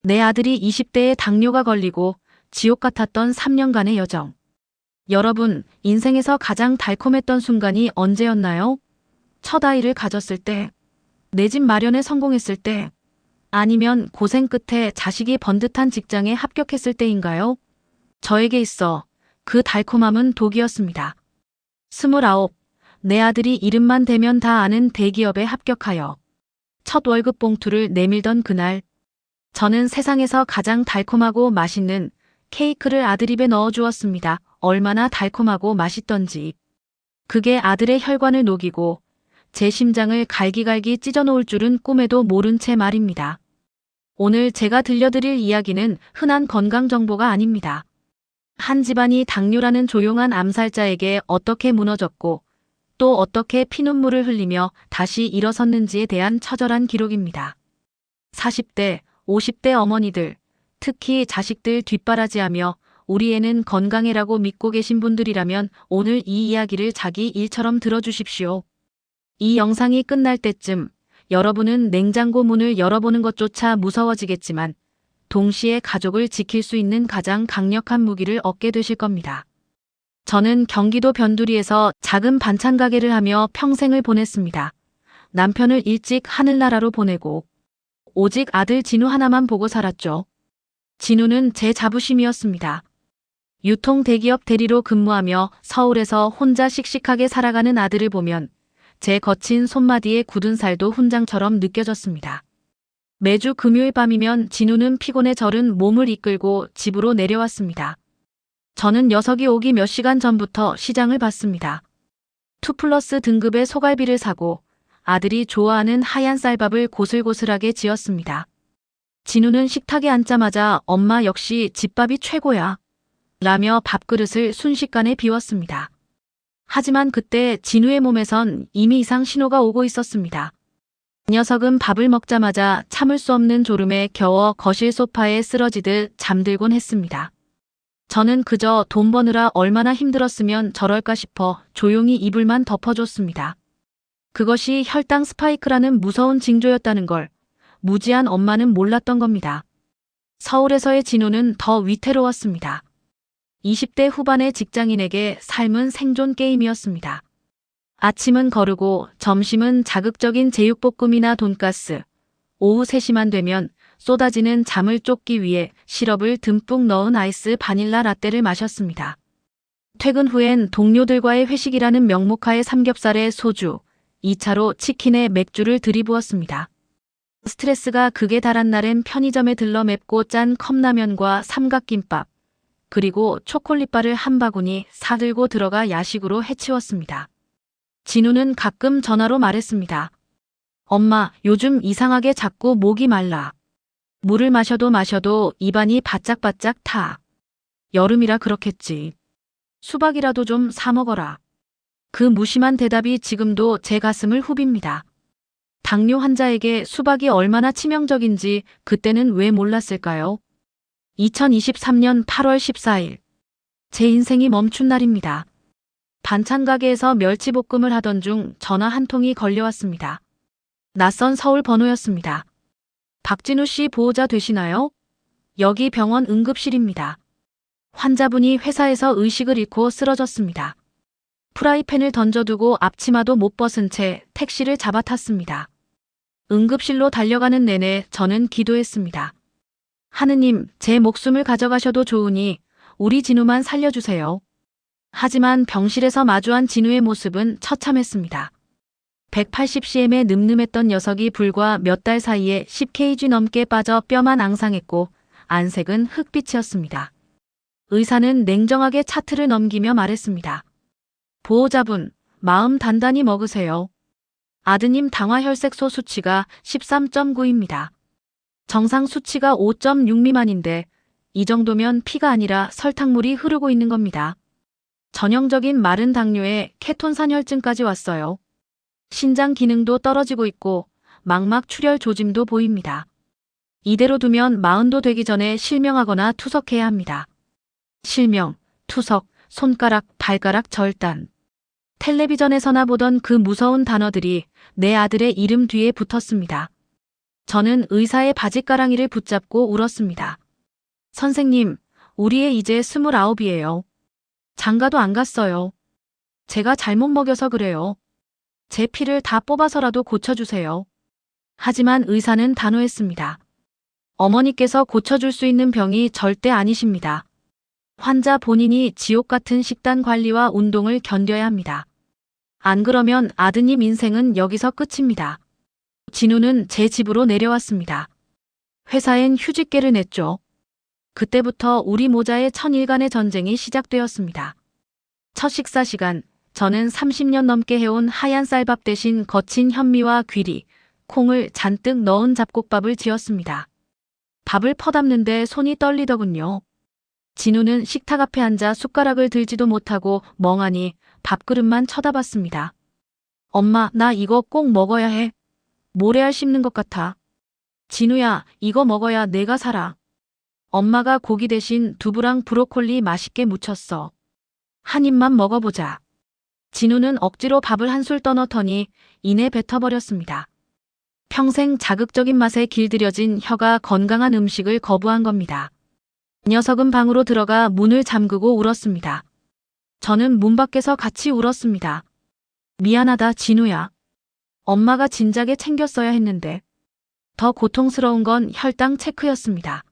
내 아들이 20대에 당뇨가 걸리고 지옥 같았던 3년간의 여정. 여러분, 인생에서 가장 달콤했던 순간이 언제였나요? 첫 아이를 가졌을 때, 내 집 마련에 성공했을 때, 아니면 고생 끝에 자식이 번듯한 직장에 합격했을 때인가요? 저에게 있어 그 달콤함은 독이었습니다. 29, 내 아들이 이름만 대면 다 아는 대기업에 합격하여 첫 월급 봉투를 내밀던 그날, 저는 세상에서 가장 달콤하고 맛있는 케이크를 아들 입에 넣어주었습니다. 얼마나 달콤하고 맛있던지. 그게 아들의 혈관을 녹이고 제 심장을 갈기갈기 찢어놓을 줄은 꿈에도 모른 채 말입니다. 오늘 제가 들려드릴 이야기는 흔한 건강 정보가 아닙니다. 한 집안이 당뇨라는 조용한 암살자에게 어떻게 무너졌고 또 어떻게 피눈물을 흘리며 다시 일어섰는지에 대한 처절한 기록입니다. 40대, 50대 어머니들, 특히 자식들 뒷바라지하며 우리 애는 건강해라고 믿고 계신 분들이라면 오늘 이 이야기를 자기 일처럼 들어주십시오. 이 영상이 끝날 때쯤 여러분은 냉장고 문을 열어보는 것조차 무서워지겠지만 동시에 가족을 지킬 수 있는 가장 강력한 무기를 얻게 되실 겁니다. 저는 경기도 변두리에서 작은 반찬 가게를 하며 평생을 보냈습니다. 남편을 일찍 하늘나라로 보내고 오직 아들 진우 하나만 보고 살았죠. 진우는 제 자부심이었습니다. 유통 대기업 대리로 근무하며 서울에서 혼자 씩씩하게 살아가는 아들을 보면 제 거친 손마디에 굳은 살도 훈장처럼 느껴졌습니다. 매주 금요일 밤이면 진우는 피곤해 절은 몸을 이끌고 집으로 내려왔습니다. 저는 녀석이 오기 몇 시간 전부터 시장을 봤습니다. 2플러스 등급의 소갈비를 사고 아들이 좋아하는 하얀 쌀밥을 고슬고슬하게 지었습니다. 진우는 식탁에 앉자마자 엄마 역시 집밥이 최고야 라며 밥그릇을 순식간에 비웠습니다. 하지만 그때 진우의 몸에선 이미 이상 신호가 오고 있었습니다. 녀석은 밥을 먹자마자 참을 수 없는 졸음에 겨워 거실 소파에 쓰러지듯 잠들곤 했습니다. 저는 그저 돈 버느라 얼마나 힘들었으면 저럴까 싶어 조용히 이불만 덮어줬습니다. 그것이 혈당 스파이크라는 무서운 징조였다는 걸 무지한 엄마는 몰랐던 겁니다. 서울에서의 진우는 더 위태로웠습니다. 20대 후반의 직장인에게 삶은 생존 게임이었습니다. 아침은 거르고 점심은 자극적인 제육볶음이나 돈가스, 오후 3시만 되면 쏟아지는 잠을 쫓기 위해 시럽을 듬뿍 넣은 아이스 바닐라 라떼를 마셨습니다. 퇴근 후엔 동료들과의 회식이라는 명목하에 삼겹살에 소주, 2차로 치킨에 맥주를 들이부었습니다. 스트레스가 극에 달한 날엔 편의점에 들러 맵고 짠 컵라면과 삼각김밥, 그리고 초콜릿바를 한 바구니 사들고 들어가 야식으로 해치웠습니다. 진우는 가끔 전화로 말했습니다. 엄마, 요즘 이상하게 자꾸 목이 말라. 물을 마셔도 입안이 바짝바짝 타. 여름이라 그렇겠지. 수박이라도 좀 사 먹어라. 그 무심한 대답이 지금도 제 가슴을 후빕니다. 당뇨 환자에게 수박이 얼마나 치명적인지 그때는 왜 몰랐을까요? 2023년 8월 14일. 제 인생이 멈춘 날입니다. 반찬 가게에서 멸치볶음을 하던 중 전화 한 통이 걸려왔습니다. 낯선 서울 번호였습니다. 박진우 씨 보호자 되시나요? 여기 병원 응급실입니다. 환자분이 회사에서 의식을 잃고 쓰러졌습니다. 프라이팬을 던져두고 앞치마도 못 벗은 채 택시를 잡아탔습니다. 응급실로 달려가는 내내 저는 기도했습니다. 하느님, 제 목숨을 가져가셔도 좋으니 우리 진우만 살려주세요. 하지만 병실에서 마주한 진우의 모습은 처참했습니다. 180cm의 늠름했던 녀석이 불과 몇 달 사이에 10kg 넘게 빠져 뼈만 앙상했고 안색은 흑빛이었습니다. 의사는 냉정하게 차트를 넘기며 말했습니다. 보호자분, 마음 단단히 먹으세요. 아드님 당화혈색소 수치가 13.9입니다. 정상 수치가 5.6 미만인데 이 정도면 피가 아니라 설탕물이 흐르고 있는 겁니다. 전형적인 마른 당뇨에 케톤산혈증까지 왔어요. 신장 기능도 떨어지고 있고 망막 출혈 조짐도 보입니다. 이대로 두면 40도 되기 전에 실명하거나 투석해야 합니다. 실명, 투석, 손가락, 발가락 절단. 텔레비전에서나 보던 그 무서운 단어들이 내 아들의 이름 뒤에 붙었습니다. 저는 의사의 바짓가랑이를 붙잡고 울었습니다. 선생님, 우리 애 이제 29이에요. 장가도 안 갔어요. 제가 잘못 먹여서 그래요. 제 피를 다 뽑아서라도 고쳐주세요. 하지만 의사는 단호했습니다. 어머니께서 고쳐줄 수 있는 병이 절대 아니십니다. 환자 본인이 지옥 같은 식단 관리와 운동을 견뎌야 합니다. 안 그러면 아드님 인생은 여기서 끝입니다. 진우는 제 집으로 내려왔습니다. 회사엔 휴직계를 냈죠. 그때부터 우리 모자의 천일간의 전쟁이 시작되었습니다. 첫 식사 시간, 저는 30년 넘게 해온 하얀 쌀밥 대신 거친 현미와 귀리, 콩을 잔뜩 넣은 잡곡밥을 지었습니다. 밥을 퍼담는데 손이 떨리더군요. 진우는 식탁 앞에 앉아 숟가락을 들지도 못하고 멍하니 밥그릇만 쳐다봤습니다. 엄마, 나 이거 꼭 먹어야 해. 모래알 씹는 것 같아. 진우야, 이거 먹어야 내가 살아. 엄마가 고기 대신 두부랑 브로콜리 맛있게 무쳤어. 한 입만 먹어보자. 진우는 억지로 밥을 한술 떠넣더니 이내 뱉어버렸습니다. 평생 자극적인 맛에 길들여진 혀가 건강한 음식을 거부한 겁니다. 녀석은 방으로 들어가 문을 잠그고 울었습니다. 저는 문 밖에서 같이 울었습니다. 미안하다, 진우야. 엄마가 진작에 챙겼어야 했는데. 더 고통스러운 건 혈당 체크였습니다.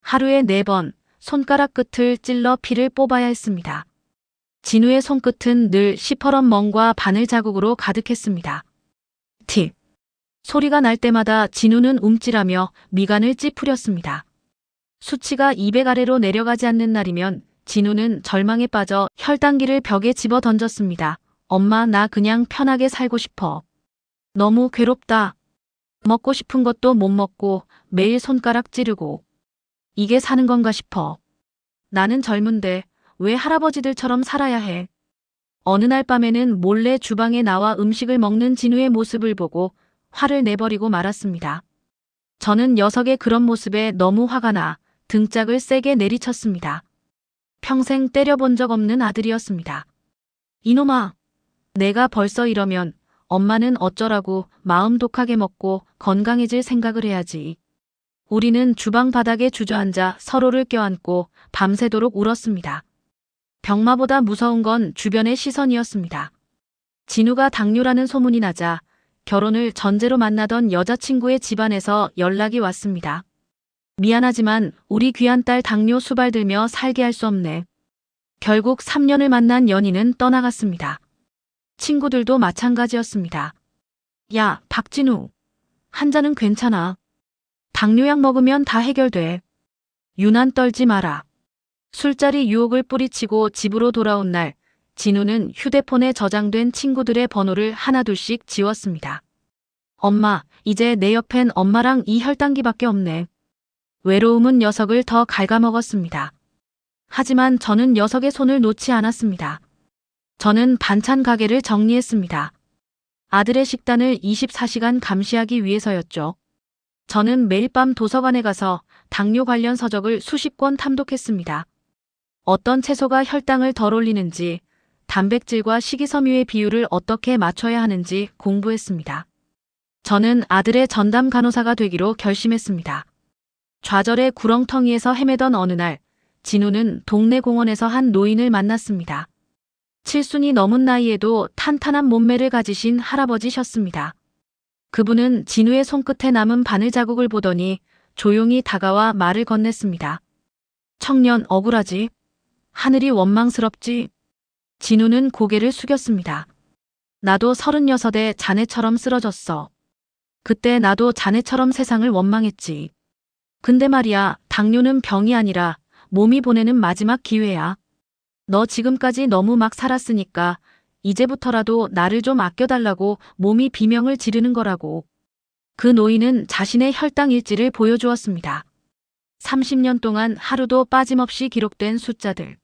하루에 4번 손가락 끝을 찔러 피를 뽑아야 했습니다. 진우의 손끝은 늘 시퍼런 멍과 바늘 자국으로 가득했습니다. 틱! 소리가 날 때마다 진우는 움찔하며 미간을 찌푸렸습니다. 수치가 200 아래로 내려가지 않는 날이면 진우는 절망에 빠져 혈당기를 벽에 집어 던졌습니다. 엄마, 나 그냥 편하게 살고 싶어. 너무 괴롭다. 먹고 싶은 것도 못 먹고 매일 손가락 찌르고. 이게 사는 건가 싶어. 나는 젊은데 왜 할아버지들처럼 살아야 해. 어느 날 밤에는 몰래 주방에 나와 음식을 먹는 진우의 모습을 보고 화를 내버리고 말았습니다. 저는 녀석의 그런 모습에 너무 화가 나 등짝을 세게 내리쳤습니다. 평생 때려본 적 없는 아들이었습니다. 이놈아, 내가 벌써 이러면 엄마는 어쩌라고 마음 독하게 먹고 건강해질 생각을 해야지. 우리는 주방 바닥에 주저앉아 서로를 껴안고 밤새도록 울었습니다. 병마보다 무서운 건 주변의 시선이었습니다. 진우가 당뇨라는 소문이 나자 결혼을 전제로 만나던 여자친구의 집안에서 연락이 왔습니다. 미안하지만 우리 귀한 딸 당뇨 수발 들며 살게 할 수 없네. 결국 3년을 만난 연인은 떠나갔습니다. 친구들도 마찬가지였습니다. 야, 박진우. 한 잔은 괜찮아. 당뇨약 먹으면 다 해결돼. 유난 떨지 마라. 술자리 유혹을 뿌리치고 집으로 돌아온 날, 진우는 휴대폰에 저장된 친구들의 번호를 하나둘씩 지웠습니다. 엄마, 이제 내 옆엔 엄마랑 이 혈당기밖에 없네. 외로움은 녀석을 더 갉아먹었습니다. 하지만 저는 녀석의 손을 놓지 않았습니다. 저는 반찬 가게를 정리했습니다. 아들의 식단을 24시간 감시하기 위해서였죠. 저는 매일 밤 도서관에 가서 당뇨 관련 서적을 수십 권 탐독했습니다. 어떤 채소가 혈당을 덜 올리는지, 단백질과 식이섬유의 비율을 어떻게 맞춰야 하는지 공부했습니다. 저는 아들의 전담 간호사가 되기로 결심했습니다. 좌절의 구렁텅이에서 헤매던 어느 날, 진우는 동네 공원에서 한 노인을 만났습니다. 칠순이 넘은 나이에도 탄탄한 몸매를 가지신 할아버지셨습니다. 그분은 진우의 손끝에 남은 바늘 자국을 보더니 조용히 다가와 말을 건넸습니다. 청년 억울하지? 하늘이 원망스럽지? 진우는 고개를 숙였습니다. 나도 36에 자네처럼 쓰러졌어. 그때 나도 자네처럼 세상을 원망했지. 근데 말이야, 당뇨는 병이 아니라 몸이 보내는 마지막 기회야. 너 지금까지 너무 막 살았으니까 이제부터라도 나를 좀 아껴달라고 몸이 비명을 지르는 거라고. 그 노인은 자신의 혈당 일지를 보여주었습니다. 30년 동안 하루도 빠짐없이 기록된 숫자들.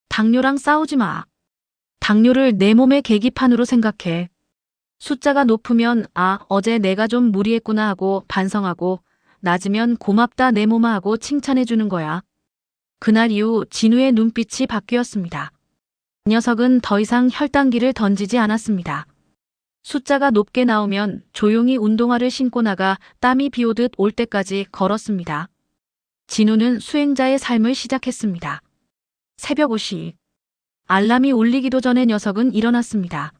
당뇨랑 싸우지 마. 당뇨를 내 몸의 계기판으로 생각해. 숫자가 높으면 어제 내가 좀 무리했구나 하고 반성하고 낮으면 고맙다 내 몸아 하고 칭찬해주는 거야. 그날 이후 진우의 눈빛이 바뀌었습니다. 녀석은 더 이상 혈당기를 던지지 않았습니다. 숫자가 높게 나오면 조용히 운동화를 신고 나가 땀이 비오듯 올 때까지 걸었습니다. 진우는 수행자의 삶을 시작했습니다. 새벽 5시. 알람이 울리기도 전에 녀석은 일어났습니다.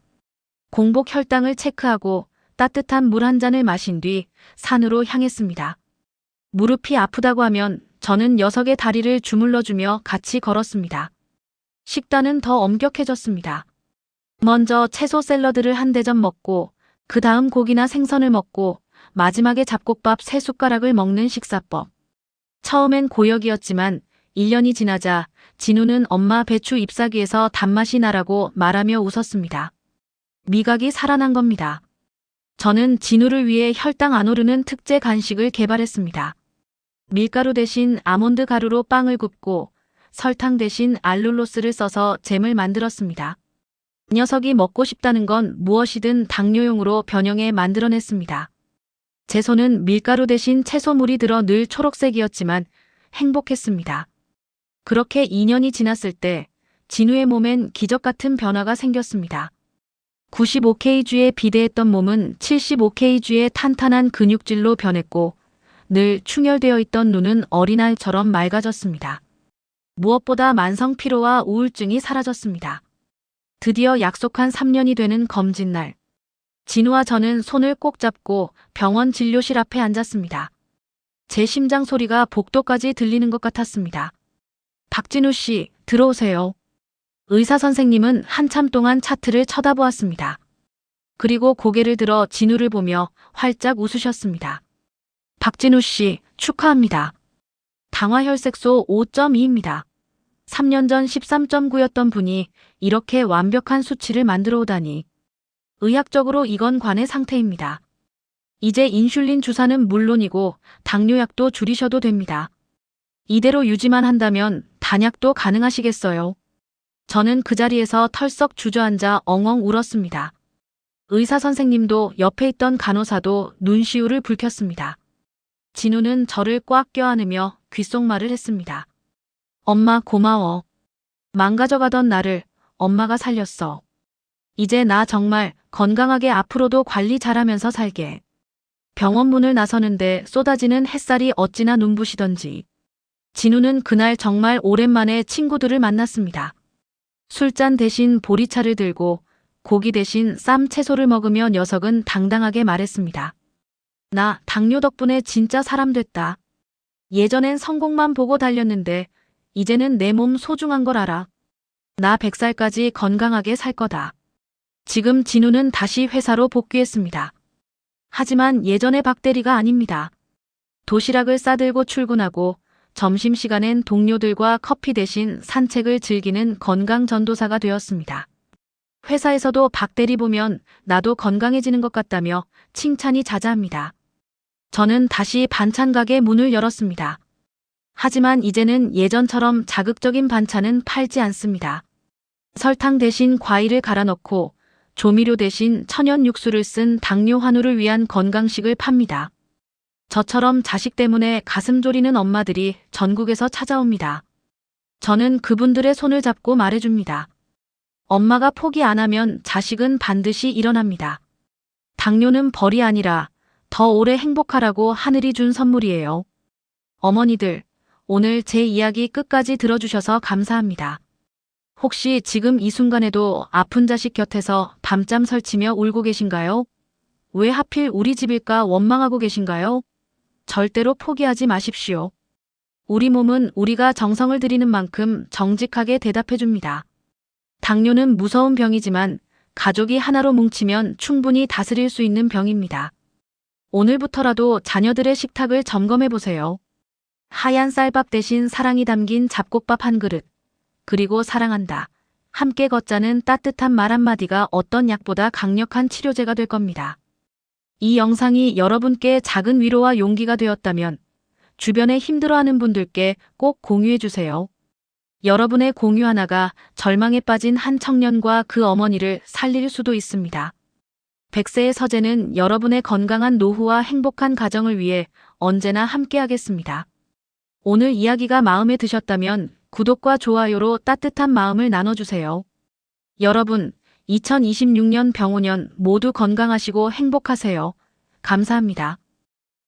공복 혈당을 체크하고 따뜻한 물 한 잔을 마신 뒤 산으로 향했습니다. 무릎이 아프다고 하면 저는 녀석의 다리를 주물러주며 같이 걸었습니다. 식단은 더 엄격해졌습니다. 먼저 채소 샐러드를 한 대접 먹고 그 다음 고기나 생선을 먹고 마지막에 잡곡밥 3숟가락을 먹는 식사법. 처음엔 고역이었지만 1년이 지나자 진우는 엄마 배추 잎사귀에서 단맛이 나라고 말하며 웃었습니다. 미각이 살아난 겁니다. 저는 진우를 위해 혈당 안 오르는 특제 간식을 개발했습니다. 밀가루 대신 아몬드 가루로 빵을 굽고 설탕 대신 알룰로스를 써서 잼을 만들었습니다. 녀석이 먹고 싶다는 건 무엇이든 당뇨용으로 변형해 만들어냈습니다. 제 손은 밀가루 대신 채소물이 들어 늘 초록색이었지만 행복했습니다. 그렇게 2년이 지났을 때 진우의 몸엔 기적 같은 변화가 생겼습니다. 95kg에 비대했던 몸은 75kg의 탄탄한 근육질로 변했고 늘 충혈되어 있던 눈은 어린아이처럼 맑아졌습니다. 무엇보다 만성 피로와 우울증이 사라졌습니다. 드디어 약속한 3년이 되는 검진날. 진우와 저는 손을 꼭 잡고 병원 진료실 앞에 앉았습니다. 제 심장 소리가 복도까지 들리는 것 같았습니다. 박진우 씨, 들어오세요. 의사 선생님은 한참 동안 차트를 쳐다보았습니다. 그리고 고개를 들어 진우를 보며 활짝 웃으셨습니다. 박진우 씨, 축하합니다. 당화혈색소 5.2입니다. 3년 전 13.9였던 분이 이렇게 완벽한 수치를 만들어 오다니. 의학적으로 이건 관의 상태입니다. 이제 인슐린 주사는 물론이고 당뇨약도 줄이셔도 됩니다. 이대로 유지만 한다면 단약도 가능하시겠어요? 저는 그 자리에서 털썩 주저앉아 엉엉 울었습니다. 의사 선생님도 옆에 있던 간호사도 눈시울을 붉혔습니다. 진우는 저를 꽉 껴안으며 귓속말을 했습니다. 엄마 고마워. 망가져가던 나를 엄마가 살렸어. 이제 나 정말 건강하게 앞으로도 관리 잘하면서 살게. 병원 문을 나서는데 쏟아지는 햇살이 어찌나 눈부시던지. 진우는 그날 정말 오랜만에 친구들을 만났습니다. 술잔 대신 보리차를 들고 고기 대신 쌈 채소를 먹으며 녀석은 당당하게 말했습니다. 나 당뇨 덕분에 진짜 사람 됐다. 예전엔 성공만 보고 달렸는데 이제는 내 몸 소중한 걸 알아. 나 100살까지 건강하게 살 거다. 지금 진우는 다시 회사로 복귀했습니다. 하지만 예전의 박대리가 아닙니다. 도시락을 싸들고 출근하고 점심시간엔 동료들과 커피 대신 산책을 즐기는 건강 전도사가 되었습니다. 회사에서도 박대리 보면 나도 건강해지는 것 같다며 칭찬이 자자합니다. 저는 다시 반찬 가게 문을 열었습니다. 하지만 이제는 예전처럼 자극적인 반찬은 팔지 않습니다. 설탕 대신 과일을 갈아 넣고 조미료 대신 천연 육수를 쓴 당뇨 환우를 위한 건강식을 팝니다. 저처럼 자식 때문에 가슴 졸이는 엄마들이 전국에서 찾아옵니다. 저는 그분들의 손을 잡고 말해줍니다. 엄마가 포기 안 하면 자식은 반드시 일어납니다. 당뇨는 벌이 아니라 더 오래 행복하라고 하늘이 준 선물이에요. 어머니들, 오늘 제 이야기 끝까지 들어주셔서 감사합니다. 혹시 지금 이 순간에도 아픈 자식 곁에서 밤잠 설치며 울고 계신가요? 왜 하필 우리 집일까 원망하고 계신가요? 절대로 포기하지 마십시오. 우리 몸은 우리가 정성을 들이는 만큼 정직하게 대답해줍니다. 당뇨는 무서운 병이지만 가족이 하나로 뭉치면 충분히 다스릴 수 있는 병입니다. 오늘부터라도 자녀들의 식탁을 점검해보세요. 하얀 쌀밥 대신 사랑이 담긴 잡곡밥 한 그릇, 그리고 사랑한다. 함께 걷자는 따뜻한 말 한마디가 어떤 약보다 강력한 치료제가 될 겁니다. 이 영상이 여러분께 작은 위로와 용기가 되었다면 주변에 힘들어하는 분들께 꼭 공유해주세요. 여러분의 공유 하나가 절망에 빠진 한 청년과 그 어머니를 살릴 수도 있습니다. 100세의 서재는 여러분의 건강한 노후와 행복한 가정을 위해 언제나 함께하겠습니다. 오늘 이야기가 마음에 드셨다면 구독과 좋아요로 따뜻한 마음을 나눠주세요. 여러분, 2026년 병오년 모두 건강하시고 행복하세요. 감사합니다.